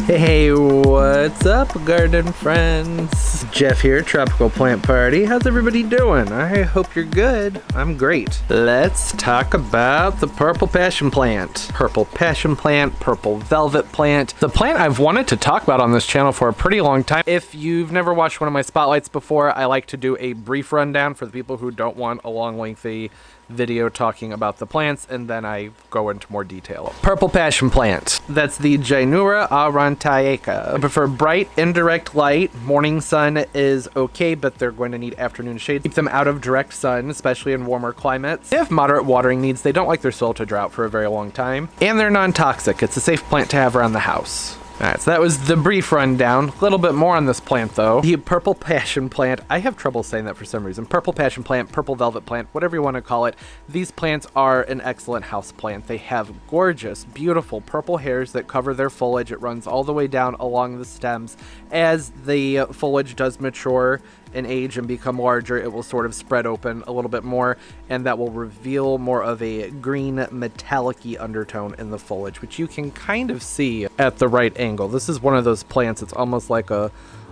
Hey, what's up, garden friends? Jeff here, Tropical Plant Party. How's everybody doing? I hope you're good. I'm great. Let's talk about the purple passion plant. Purple passion plant, purple velvet plant. The plant I've wanted to talk about on this channel for a pretty long time. If you've never watched one of my spotlights before, I like to do a brief rundown for the people who don't want a long, lengthy video talking about the plants, and then I go into more detail. Purple passion plant. That's the Gynura aurantiaca. I prefer bright, indirect light. Morning sun is okay, but they're going to need afternoon shade. Keep them out of direct sun, especially in warmer climates. They have moderate watering needs. They don't like their soil to drought for a very long time. And they're non-toxic. It's a safe plant to have around the house. Alright, so that was the brief rundown. A little bit more on this plant though. The purple passion plant, I have trouble saying that for some reason. Purple passion plant, purple velvet plant, whatever you want to call it. These plants are an excellent house plant. They have gorgeous, beautiful purple hairs that cover their foliage. It runs all the way down along the stems. As the foliage does mature and age and become larger, it will sort of spread open a little bit more, and that will reveal more of a green metallic-y undertone in the foliage, which you can kind of see at the right angle. This is one of those plants, it's almost like a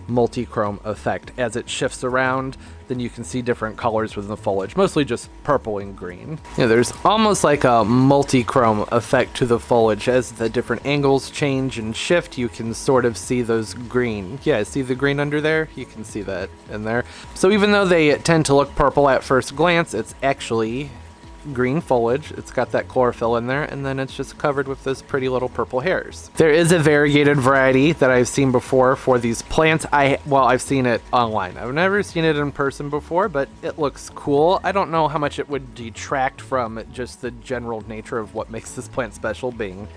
multi-chrome effect. As it shifts around, then you can see different colors within the foliage, mostly just purple and green. Yeah, there's almost like a multi-chrome effect to the foliage. As the different angles change and shift, you can sort of see those green. Yeah, see the green under there? You can see that in there. So even though they tend to look purple at first glance, it's actually green foliage. It's got that chlorophyll in there, and then it's just covered with those pretty little purple hairs. There is a variegated variety that I've seen before for these plants. I've seen it online. I've never seen it in person before, but it looks cool. I don't know how much it would detract from just the general nature of what makes this plant special, being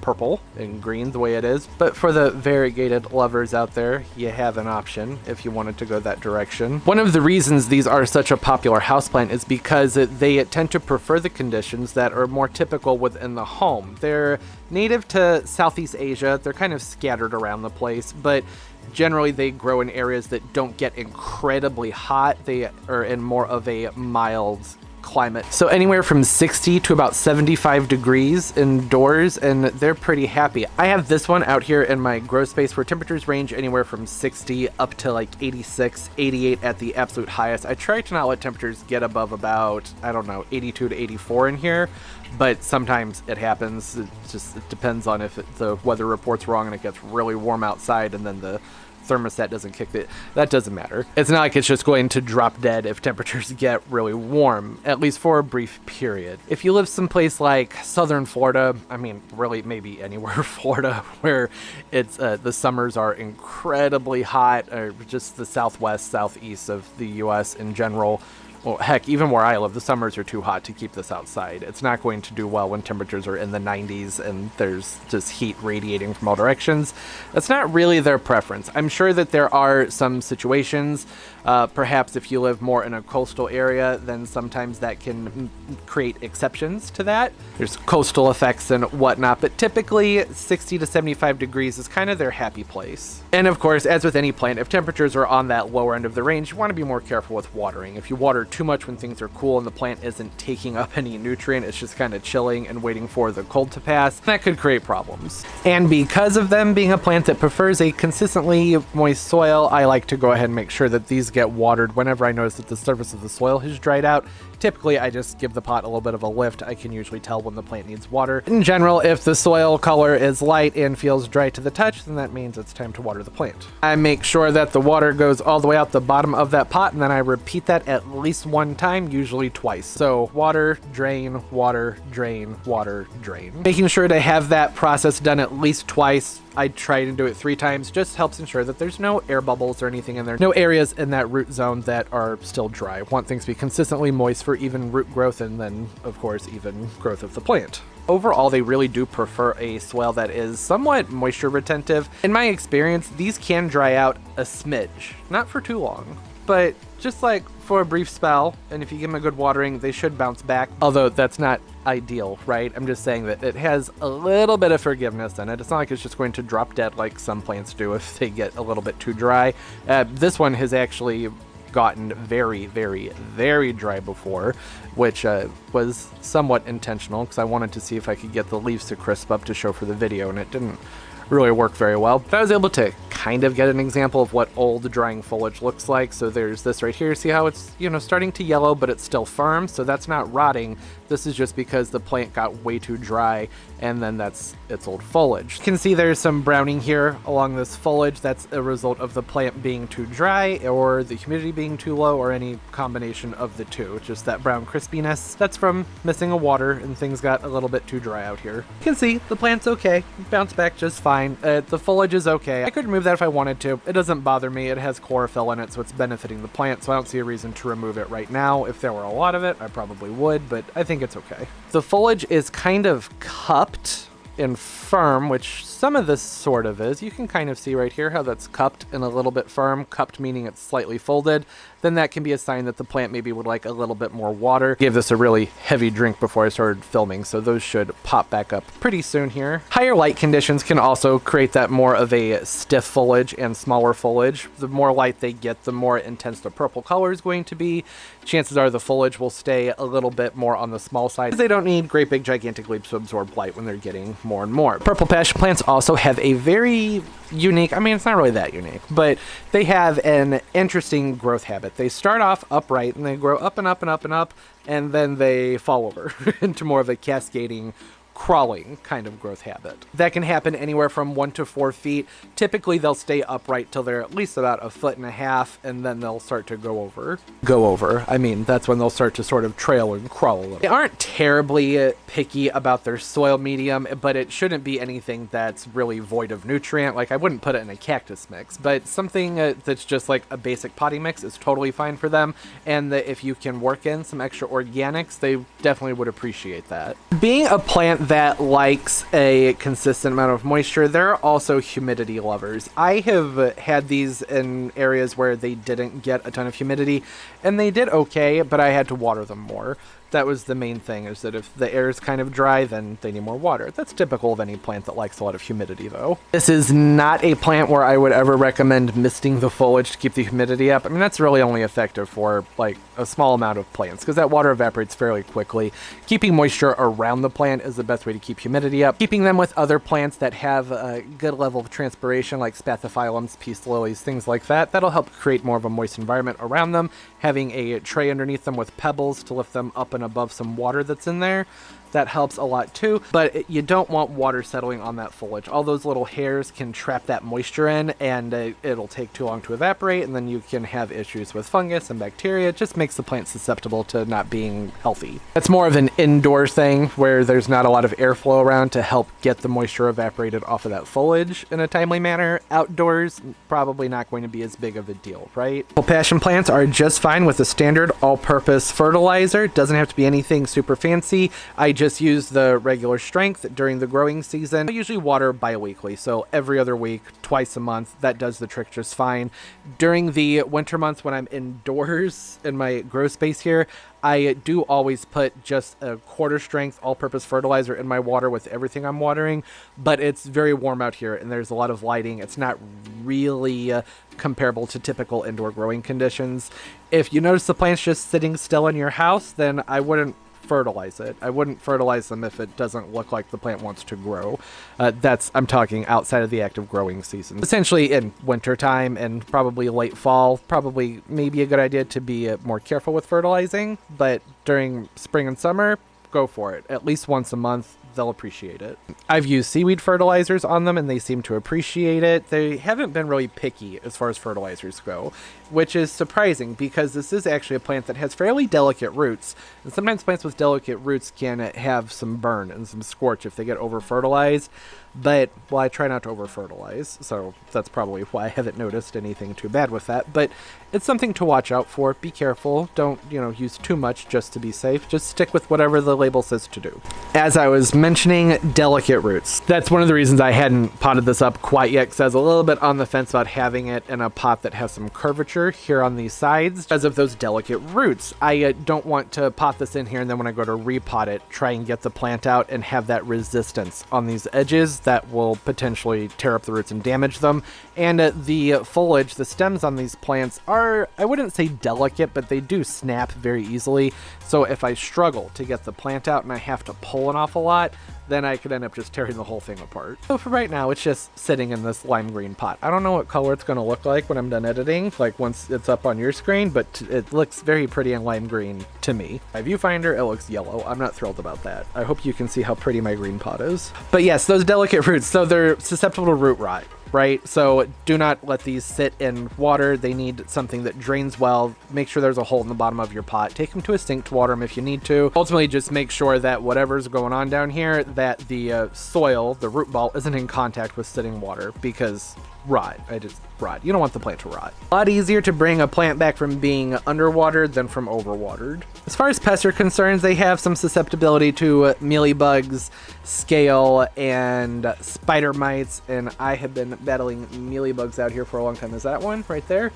purple and green the way it is. But for the variegated lovers out there, you have an option if you wanted to go that direction. One of the reasons these are such a popular houseplant is because they tend to prefer the conditions that are more typical within the home. They're native to Southeast Asia. They're kind of scattered around the place, but generally they grow in areas that don't get incredibly hot. They are in more of a mild climate. So anywhere from 60 to about 75 degrees indoors, and they're pretty happy. I have this one out here in my grow space where temperatures range anywhere from 60 up to like 86, 88 at the absolute highest. I try to not let temperatures get above about, I don't know, 82 to 84 in here, but sometimes it happens. It depends on if the weather report's wrong and it gets really warm outside and then the thermostat doesn't kick it. That doesn't matter. It's not like it's just going to drop dead if temperatures get really warm, at least for a brief period. If you live someplace like southern Florida, I mean, really maybe anywhere Florida where it's the summers are incredibly hot, or just the southwest, southeast of the US in general. Well, heck, even where I live, the summers are too hot to keep this outside. It's not going to do well when temperatures are in the 90s and there's just heat radiating from all directions. That's not really their preference. I'm sure that there are some situations, perhaps if you live more in a coastal area, then sometimes that can create exceptions to that. There's coastal effects and whatnot, but typically 60 to 75 degrees is kind of their happy place. And of course, as with any plant, if temperatures are on that lower end of the range, you want to be more careful with watering. If you water too much when things are cool and the plant isn't taking up any nutrient, it's just kind of chilling and waiting for the cold to pass, that could create problems. And because of them being a plant that prefers a consistently moist soil, I like to go ahead and make sure that these get watered whenever I notice that the surface of the soil has dried out. Typically, I just give the pot a little bit of a lift. I can usually tell when the plant needs water. In general, if the soil color is light and feels dry to the touch, then that means it's time to water the plant. I make sure that the water goes all the way out the bottom of that pot, and then I repeat that at least one time, usually twice. So water, drain, water, drain, water, drain. Making sure to have that process done at least twice. I try to do it 3 times, just helps ensure that there's no air bubbles or anything in there. No areas in that root zone that are still dry. I want things to be consistently moist for even root growth and then, of course, even growth of the plant. Overall, they really do prefer a soil that is somewhat moisture retentive. In my experience, these can dry out a smidge, not for too long, but just like for a brief spell, and if you give them a good watering, they should bounce back. Although that's not ideal, right? I'm just saying that it has a little bit of forgiveness in it. It's not like it's just going to drop dead like some plants do if they get a little bit too dry. This one has actually gotten very, very, very dry before, which was somewhat intentional because I wanted to see if I could get the leaves to crisp up to show for the video, and it didn't really work very well. But I was able to kind of get an example of what old drying foliage looks like. So there's this right here. See how it's, starting to yellow, but it's still firm. So that's not rotting. This is just because the plant got way too dry, and then that's its old foliage. You can see there's some browning here along this foliage. That's a result of the plant being too dry or the humidity being too low, or any combination of the two. Just that brown crispiness. That's from missing a water and things got a little bit too dry out here. You can see the plant's okay. It bounced back just fine. The foliage is okay. I could remove that if I wanted to. It doesn't bother me. It has chlorophyll in it, so it's benefiting the plant, so I don't see a reason to remove it right now. If there were a lot of it, I probably would, but I think it's okay. The foliage is kind of cupped and firm, which some of this sort of is. You can kind of see right here how that's cupped and a little bit firm. Cupped meaning it's slightly folded. Then that can be a sign that the plant maybe would like a little bit more water. Gave this a really heavy drink before I started filming, so those should pop back up pretty soon here. Higher light conditions can also create that more of a stiff foliage and smaller foliage. The more light they get, the more intense the purple color is going to be. Chances are the foliage will stay a little bit more on the small side. They don't need great big gigantic leaps to absorb light when they're getting more and more. Purple passion plants also have a very unique, I mean, it's not really that unique, but they have an interesting growth habit. They start off upright and they grow up and up and up and up, and then they fall over into more of a cascading, crawling kind of growth habit. That can happen anywhere from 1 to 4 feet. Typically they'll stay upright till they're at least about 1.5 feet, and then they'll start to go over. I mean, that's when they'll start to sort of trail and crawl a little. They aren't terribly picky about their soil medium, but it shouldn't be anything that's really void of nutrient. Like, I wouldn't put it in a cactus mix, but something that's just like a basic potting mix is totally fine for them. And if you can work in some extra organics, they definitely would appreciate that. Being a plant that likes a consistent amount of moisture, there are also humidity lovers. I have had these in areas where they didn't get a ton of humidity, and they did okay, but I had to water them more. That was the main thing, is that if the air is kind of dry, then they need more water. That's typical of any plant that likes a lot of humidity, though. This is not a plant where I would ever recommend misting the foliage to keep the humidity up. I mean, that's really only effective for like a small amount of plants, because that water evaporates fairly quickly. Keeping moisture around the plant is the best way to keep humidity up. Keeping them with other plants that have a good level of transpiration, like spathiphyllums, peace lilies, things like that, that'll help create more of a moist environment around them. Having a tray underneath them with pebbles to lift them up and above some water that's in there, that helps a lot too. But you don't want water settling on that foliage. All those little hairs can trap that moisture in, and it'll take too long to evaporate, and then you can have issues with fungus and bacteria. It just makes the plant susceptible to not being healthy. It's more of an indoor thing where there's not a lot of airflow around to help get the moisture evaporated off of that foliage in a timely manner. Outdoors, probably not going to be as big of a deal, right? Well, passion plants are just fine with a standard all-purpose fertilizer. It doesn't have to be anything super fancy. I just use the regular strength during the growing season. I usually water bi-weekly, so every other week, twice a month. That does the trick just fine. During the winter months when I'm indoors in my grow space here, I do always put just a quarter strength all-purpose fertilizer in my water with everything I'm watering, but it's very warm out here and there's a lot of lighting. It's not really comparable to typical indoor growing conditions. If you notice the plant's just sitting still in your house, then I wouldn't fertilize it. I wouldn't fertilize them if it doesn't look like the plant wants to grow. I'm talking outside of the active growing season. Essentially in winter time and probably late fall, probably maybe a good idea to be more careful with fertilizing, but during spring and summer, go for it. At least once a month, they'll appreciate it. I've used seaweed fertilizers on them and they seem to appreciate it. They haven't been really picky as far as fertilizers go, which is surprising because this is actually a plant that has fairly delicate roots. And sometimes plants with delicate roots can have some burn and some scorch if they get over fertilized. But, well, I try not to over fertilize, so that's probably why I haven't noticed anything too bad with that. But it's something to watch out for. Be careful. Don't, use too much just to be safe. Just stick with whatever the label says to do. As I was mentioning, delicate roots. That's one of the reasons I hadn't potted this up quite yet, because I was a little bit on the fence about having it in a pot that has some curvature here on these sides because of those delicate roots. I don't want to pot this in here and then when I go to repot it, try and get the plant out and have that resistance on these edges that will potentially tear up the roots and damage them. And the foliage, the stems on these plants are, I wouldn't say delicate, but they do snap very easily. So if I struggle to get the plant out and I have to pull an awful lot, then I could end up just tearing the whole thing apart. So for right now, it's just sitting in this lime green pot. I don't know what color it's going to look like when I'm done editing, like once it's up on your screen, but it looks very pretty in lime green to me. My viewfinder, it looks yellow. I'm not thrilled about that. I hope you can see how pretty my green pot is. But yes, those delicate roots, so they're susceptible to root rot, right? So do not let these sit in water. They need something that drains well. Make sure there's a hole in the bottom of your pot. Take them to a sink to water them if you need to. Ultimately, just make sure that whatever's going on down here, that the soil, the root ball, isn't in contact with sitting water, because rot. You don't want the plant to rot. A lot easier to bring a plant back from being underwatered than from overwatered. As far as pests are concerned, they have some susceptibility to mealybugs, scale, and spider mites, and I have been battling mealybugs out here for a long time. Is that one right there?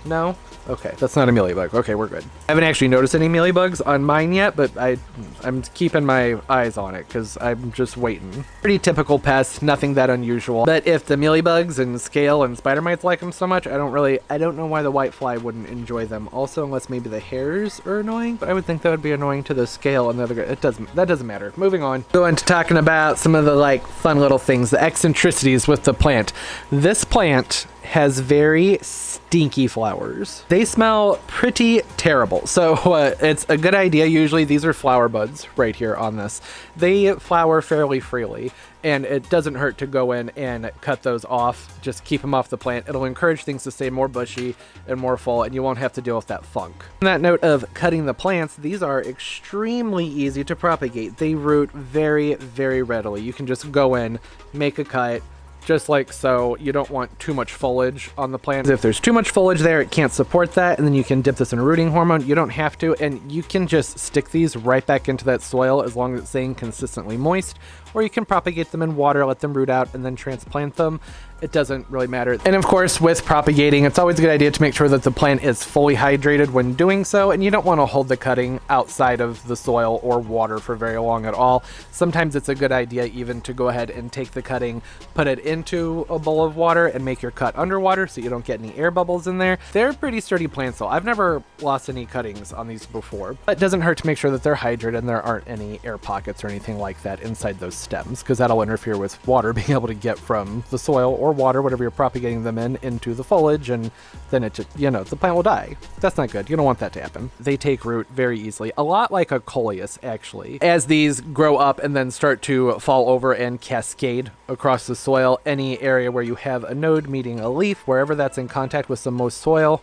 No? Okay, that's not a mealybug. Okay, we're good. I haven't actually noticed any mealybugs on mine yet, but I'm keeping my eyes on it because I'm just waiting. Pretty typical pest, nothing that unusual. But if the mealybugs and scale and spider mites like them so much, I don't know why the whitefly wouldn't enjoy them. Also, unless maybe the hairs are annoying, but I would think that would be annoying to the scale and the other guy. That doesn't matter. Moving on. Go into talking about some of the like fun little things, the eccentricities with the plant. This plant has very stinky flowers. They smell pretty terrible. So it's a good idea. Usually these are flower buds right here on this. They flower fairly freely, and it doesn't hurt to go in and cut those off. Just keep them off the plant. It'll encourage things to stay more bushy and more full, and you won't have to deal with that funk. On that note of cutting the plants, these are extremely easy to propagate. They root very, very readily. You can just go in, make a cut, just like so. You don't want too much foliage on the plant. If there's too much foliage there, it can't support that, and then you can dip this in a rooting hormone. You don't have to, and you can just stick these right back into that soil as long as it's staying consistently moist, or you can propagate them in water, let them root out, and then transplant them. It doesn't really matter. And of course, with propagating, it's always a good idea to make sure that the plant is fully hydrated when doing so, and you don't want to hold the cutting outside of the soil or water for very long at all. Sometimes it's a good idea even to go ahead and take the cutting, put it into a bowl of water, and make your cut underwater so you don't get any air bubbles in there. They're pretty sturdy plants though. I've never lost any cuttings on these before, but it doesn't hurt to make sure that they're hydrated and there aren't any air pockets or anything like that inside those stems, because that'll interfere with water being able to get from the soil or water, whatever you're propagating them in, into the foliage, and then it just, the plant will die. That's not good. You don't want that to happen. They take root very easily, a lot like a coleus actually. As these grow up and then start to fall over and cascade across the soil, any area where you have a node meeting a leaf, wherever that's in contact with some most soil,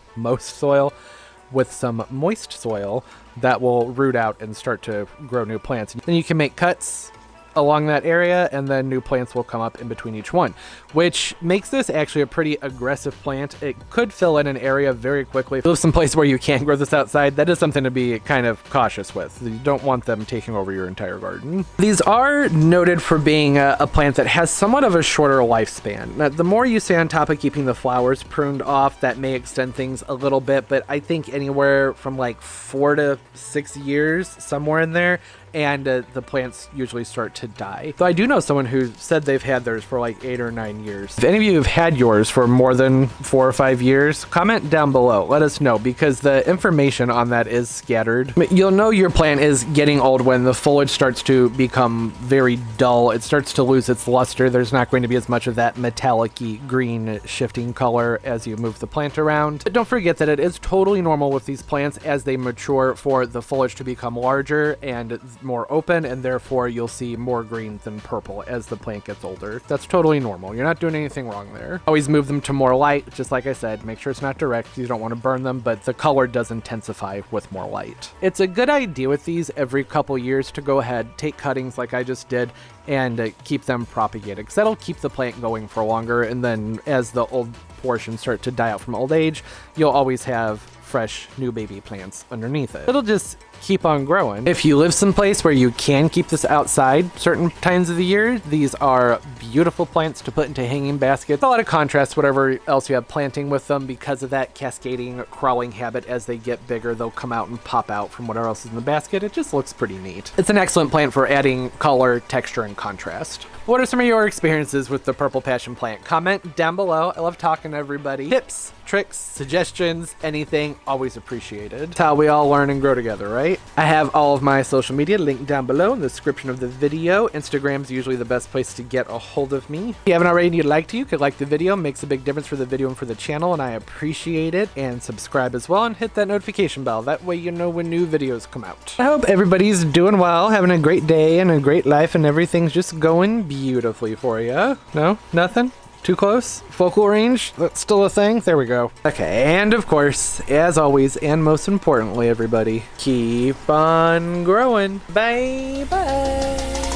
with some moist soil, that will root out and start to grow new plants. Then you can make cuts along that area, and then new plants will come up in between each one, which makes this actually a pretty aggressive plant. It could fill in an area very quickly. If you live someplace where you can grow this outside, that is something to be kind of cautious with. You don't want them taking over your entire garden. These are noted for being a plant that has somewhat of a shorter lifespan. Now, the more you stay on top of keeping the flowers pruned off, that may extend things a little bit, but I think anywhere from like 4 to 6 years, somewhere in there, and the plants usually start to die. So I do know someone who said they've had theirs for like 8 or 9 years. If any of you have had yours for more than 4 or 5 years, comment down below. Let us know, because the information on that is scattered. You'll know your plant is getting old when the foliage starts to become very dull. It starts to lose its luster. There's not going to be as much of that metallic-y green shifting color as you move the plant around. But don't forget that it is totally normal with these plants as they mature for the foliage to become larger and more open, and therefore you'll see more green than purple as the plant gets older. That's totally normal. You're not doing anything wrong there. Always move them to more light, just like I said. Make sure it's not direct. You don't want to burn them, but the color does intensify with more light. It's a good idea with these every couple years to go ahead, take cuttings like I just did, and keep them propagated, because that'll keep the plant going for longer, and then as the old portions start to die out from old age, you'll always have fresh new baby plants underneath it. It'll just keep on growing. If you live someplace where you can keep this outside certain times of the year, these are beautiful plants to put into hanging baskets. A lot of contrast, whatever else you have planting with them, because of that cascading crawling habit. As they get bigger, they'll come out and pop out from whatever else is in the basket. It just looks pretty neat. It's an excellent plant for adding color, texture, and contrast. What are some of your experiences with the purple passion plant? Comment down below. I love talking to everybody. Tips, tricks, suggestions, anything. always appreciated. It's how we all learn and grow together, right? I have all of my social media linked down below in the description of the video. Instagram's usually the best place to get a hold of me. If you haven't already and you'd like to, you could like the video. It makes a big difference for the video and for the channel, and I appreciate it. And subscribe as well and hit that notification bell. That way you know when new videos come out. I hope everybody's doing well, having a great day and a great life, and everything's just going beautifully for you. No? Nothing? Too close? Focal range? That's still a thing? There we go. Okay, and of course, as always, and most importantly, everybody, keep on growing. Bye bye.